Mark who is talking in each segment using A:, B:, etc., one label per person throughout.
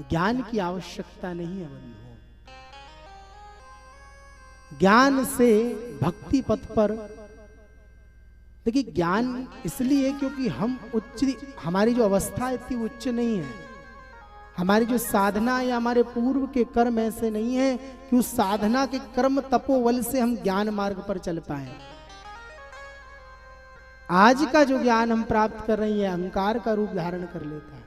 A: ज्ञान की आवश्यकता नहीं है बंधुओं। ज्ञान से भक्ति पथ पर, देखिए ज्ञान इसलिए क्योंकि हम हमारी जो अवस्था इतनी उच्च नहीं है, हमारी जो साधना या हमारे पूर्व के कर्म ऐसे नहीं है कि उस साधना के कर्म तपोबल से हम ज्ञान मार्ग पर चल पाए। आज का जो ज्ञान हम प्राप्त कर रहे हैं अहंकार का रूप धारण कर लेता है।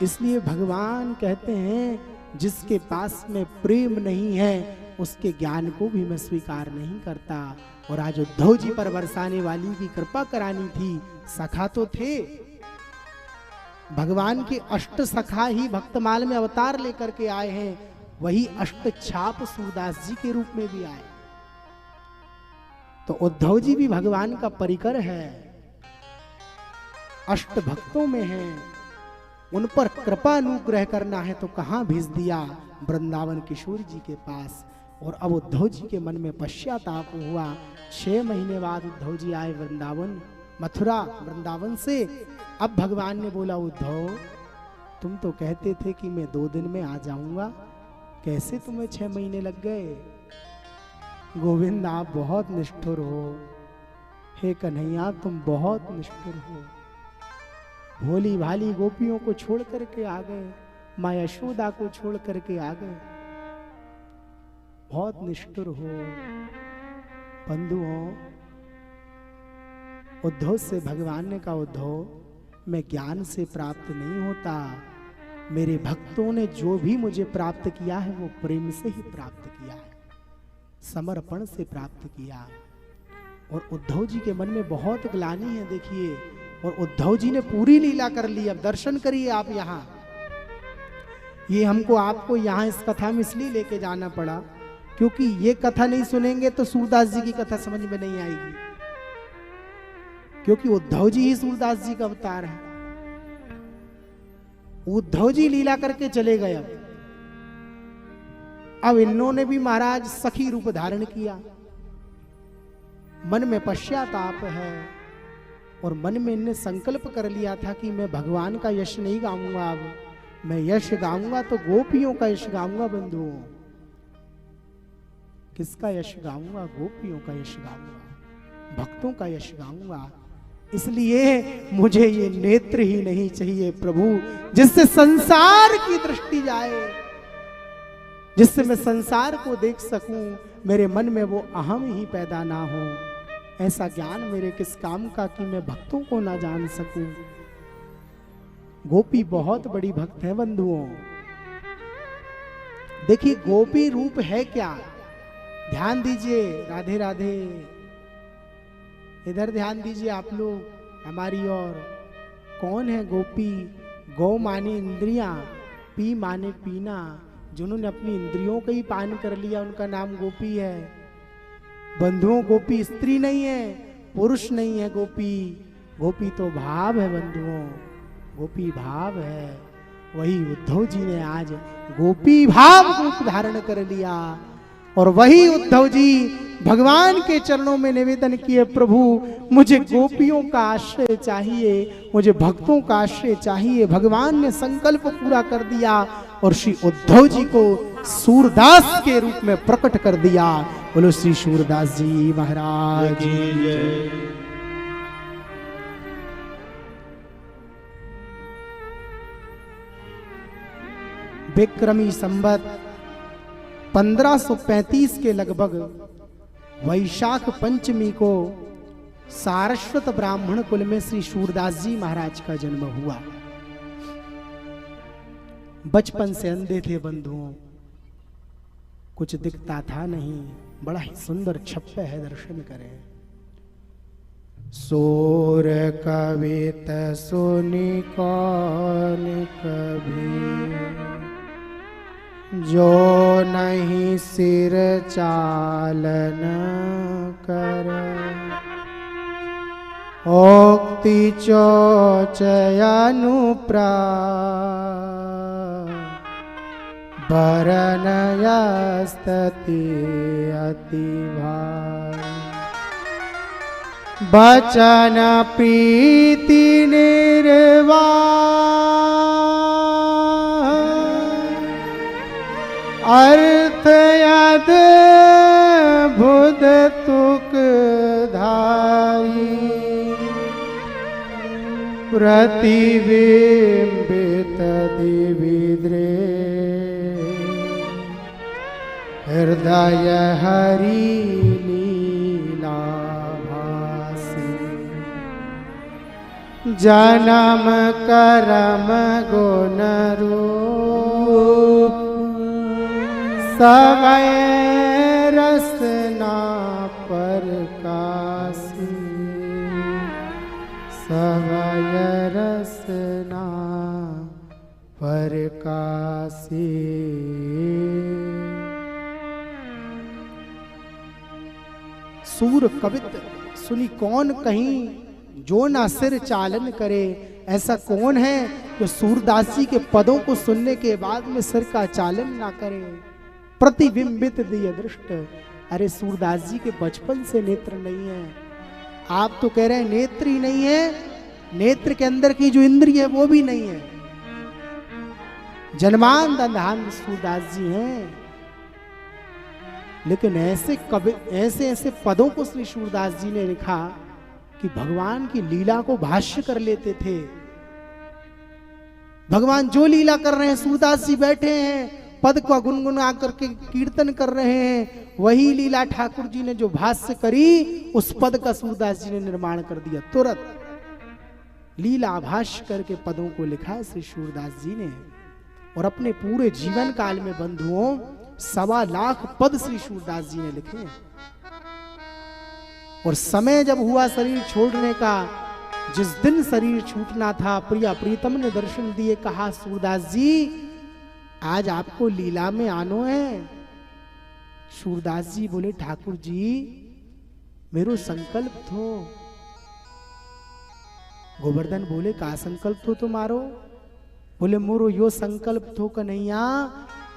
A: इसलिए भगवान कहते हैं जिसके पास में प्रेम नहीं है उसके ज्ञान को भी मैं स्वीकार नहीं करता। और आज उद्धव जी पर बरसाने वाली की कृपा करानी थी, सखा तो थे, भगवान के अष्ट सखा ही भक्तमाल में अवतार लेकर के आए हैं, वही अष्ट छाप सूरदास जी के रूप में भी आए। तो उद्धव जी भी भगवान का परिकर है, अष्ट भक्तों में है, उन पर कृपा अनुग्रह करना है तो कहां भेज दिया, वृंदावन किशोर जी के पास। और अब उद्धव जी के मन में पश्चाताप हुआ। 6 महीने बाद उद्धव जी आए वृंदावन, मथुरा वृंदावन से। अब भगवान ने बोला उद्धव तुम तो कहते थे कि मैं 2 दिन में आ जाऊंगा, कैसे तुम्हें 6 महीने लग गए? गोविंद आप बहुत निष्ठुर हो, हे कन्हैया तुम बहुत निष्ठुर हो। भोली भाली गोपियों को छोड़ करके आ गए, माँ यशोदा को छोड़ करके आ गए, बहुत निष्ठुर हो। बंधुओं, उद्धव से भगवान ने कहा उद्धव मैं ज्ञान से प्राप्त नहीं होता, मेरे भक्तों ने जो भी मुझे प्राप्त किया है वो प्रेम से ही प्राप्त किया है, समर्पण से प्राप्त किया। और उद्धव जी के मन में बहुत ग्लानि है देखिए, और उद्धव जी ने पूरी लीला कर ली। अब दर्शन करिए आप यहाँ, ये हमको आपको यहाँ इस कथा में इसलिए लेके जाना पड़ा क्योंकि ये कथा नहीं सुनेंगे तो सूरदास जी की कथा समझ में नहीं आएगी, क्योंकि उद्धव जी ही सूरदास जी का अवतार है। उद्धव जी लीला करके चले गए। अब इन्होंने भी महाराज सखी रूप धारण किया, मन में पश्चाताप है और मन में इनने संकल्प कर लिया था कि मैं भगवान का यश नहीं गाऊंगा, अब मैं यश गाऊंगा तो गोपियों का यश गाऊंगा। बंधुओं किसका यश गाऊंगा? गोपियों का यश गाऊंगा, भक्तों का यश गाऊंगा। इसलिए मुझे ये नेत्र ही नहीं चाहिए प्रभु जिससे संसार की दृष्टि जाए, जिससे मैं संसार को देख सकूं, मेरे मन में वो अहम ही पैदा ना हो। ऐसा ज्ञान मेरे किस काम का कि मैं भक्तों को ना जान सकूं। गोपी बहुत बड़ी भक्त है बंधुओं। देखिए गोपी रूप है क्या, ध्यान दीजिए। राधे राधे, इधर ध्यान दीजिए आप लोग हमारी ओर। कौन है गोपी? गौ माने इंद्रियां, पी माने पीना। जिन्होंने अपनी इंद्रियों का ही पान कर लिया उनका नाम गोपी है। बंधुओं गोपी स्त्री नहीं है, पुरुष नहीं है गोपी, गोपी तो भाव है बंधुओं, गोपी भाव है। वही उद्धव जी ने आज गोपी भाव रूप धारण कर लिया और वही उद्धव जी भगवान के चरणों में निवेदन किए, प्रभु मुझे गोपियों का आश्रय चाहिए, मुझे भक्तों का आश्रय चाहिए। भगवान ने संकल्प पूरा कर दिया और श्री उद्धव जी को सूरदास के रूप में प्रकट कर दिया। बोलो श्री सूरदास जी महाराज की जय। विक्रमी संवत 1535 के लगभग वैशाख पंचमी को सारस्वत ब्राह्मण कुल में श्री सूरदास जी महाराज का जन्म हुआ। बचपन से अंधे थे बंधुओं, कुछ दिखता था नहीं, बड़ा ही सुंदर छप्पे है, दर्शन करें। सोर कवित सुनि कौन कभी, जो नहीं सिर चालन कर, ओक्ति चोचयनुप्रा बरनयस्तति अति भाई, बचन प्रीति निर्वाह अर्थ अद्भुत तुक धारी प्रतिबिंबित दिविद्रे हृदय हरि लीला भासी जन्म करम गुण रूप सवय रसना प्रकाशी सवय रसना प्रकाशी। सूर कवित सुनी कौन कहीं जो ना सिर चालन करे। ऐसा कौन है जो सूरदास जी के पदों को सुनने के बाद में सिर का चालन ना करे। प्रतिबिंबित दिय दृष्ट, अरे सूरदास जी के बचपन से नेत्र नहीं है। आप तो कह रहे हैं नेत्र ही नहीं है, नेत्र के अंदर की जो इंद्रिय है वो भी नहीं है। जन्मांध अंधांध सूरदास जी हैं, लेकिन ऐसे कवि ऐसे पदों को श्री सूरदास जी ने लिखा कि भगवान की लीला को भाष्य कर लेते थे। भगवान जो लीला कर रहे हैं, सूरदास जी बैठे हैं पद को गुनगुना करके कीर्तन कर रहे हैं, वही लीला ठाकुर जी ने जो भाष्य करी उस पद का सूरदास जी ने निर्माण कर दिया। तुरंत लीला भाष्य करके पदों को लिखा है श्री सूरदास जी ने। और अपने पूरे जीवन काल में बंधुओं 1.25 लाख पद श्री सूरदास जी ने लिखे हैं। और समय जब हुआ शरीर छोड़ने का, जिस दिन शरीर छूटना था, प्रिया प्रीतम ने दर्शन दिए, कहा सूरदास जी आज आपको लीला में आनो है। सूरदास जी बोले ठाकुर जी मेरो संकल्प थो। गोवर्धन बोले का संकल्प थो तुम्हारो? बोले मोरो यो संकल्प थो कन्हैया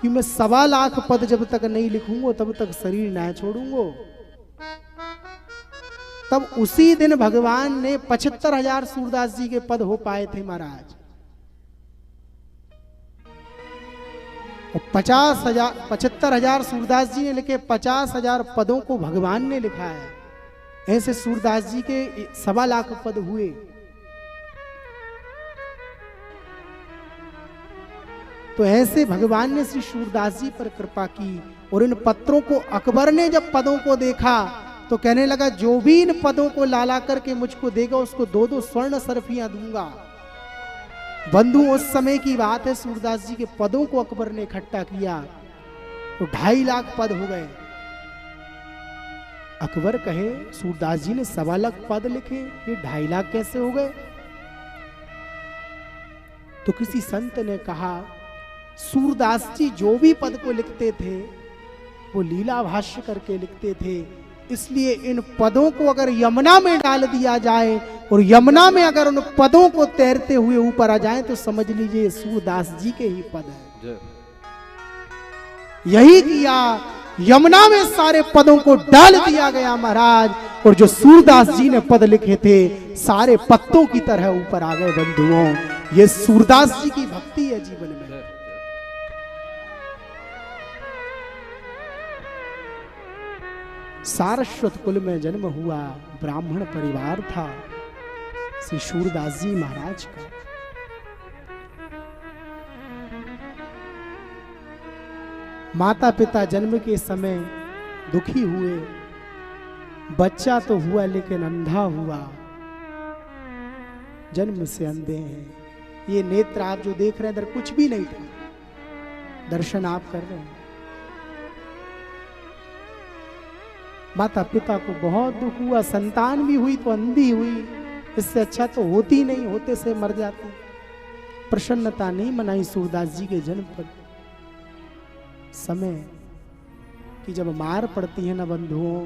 A: कि मैं 1.25 लाख पद जब तक नहीं लिखूंगा तब तक शरीर ना छोड़ूंगा। तब उसी दिन भगवान ने 75,000 सूरदास जी के पद हो पाए थे महाराज। और 75,000 सूरदास जी ने लिखे, 50,000 पदों को भगवान ने लिखा है। ऐसे सूरदास जी के 1.25 लाख पद हुए। तो ऐसे भगवान ने श्री सूरदास जी पर कृपा की। और इन पत्रों को अकबर ने जब पदों को देखा तो कहने लगा जो भी इन पदों को लाला करके मुझको देगा उसको 2-2 स्वर्ण सरफियां दूंगा। बंधु उस समय की बात है, सूरदास जी के पदों को अकबर ने इकट्ठा किया तो 2.5 लाख पद हो गए। अकबर कहे सूरदास जी ने 1.25 लाख पद लिखे, ये 2.5 लाख कैसे हो गए? तो किसी संत ने कहा सूरदास जी जो भी पद को लिखते थे वो लीला भाष्य करके लिखते थे, इसलिए इन पदों को अगर यमुना में डाल दिया जाए और यमुना में अगर उन पदों को तैरते हुए ऊपर आ जाए तो समझ लीजिए सूरदास जी के ही पद है। यही किया, यमुना में सारे पदों को डाल दिया गया महाराज। और जो सूरदास जी ने पद लिखे थे सारे पत्तों की तरह ऊपर आ गए। बंधुओं ये सूरदास जी की भक्ति है जीवन में। सारस्वत कुल में जन्म हुआ, ब्राह्मण परिवार था श्री सूरदास जी महाराज का। माता पिता जन्म के समय दुखी हुए, बच्चा तो हुआ लेकिन अंधा हुआ, जन्म से अंधे हैं। ये नेत्र आप जो देख रहे हैं इधर कुछ भी नहीं था, दर्शन आप कर रहे हैं। माता पिता को बहुत दुख हुआ, संतान भी हुई तो अंधी हुई, इससे अच्छा तो होती नहीं, होते से मर जाती। प्रसन्नता नहीं मनाई सूरदास जी के जन्म पर। समय की जब मार पड़ती है ना बंधुओं,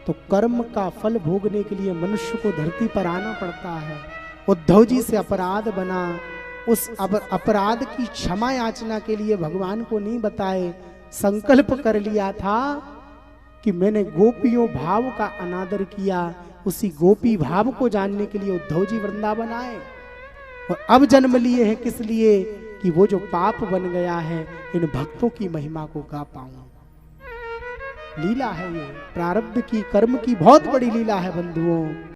A: तो कर्म का फल भोगने के लिए मनुष्य को धरती पर आना पड़ता है। उद्धव जी से अपराध बना, उस अपराध की क्षमा याचना के लिए भगवान को नहीं बताए, संकल्प कर लिया था कि मैंने गोपियों भाव का अनादर किया। उसी गोपी भाव को जानने के लिए उद्धव जी वृंदावन आए। और अब जन्म लिए हैं किस लिए कि वो जो पाप बन गया है इन भक्तों की महिमा को गा पाऊं। लीला है ये, प्रारब्ध की, कर्म की बहुत बड़ी लीला है बंधुओं।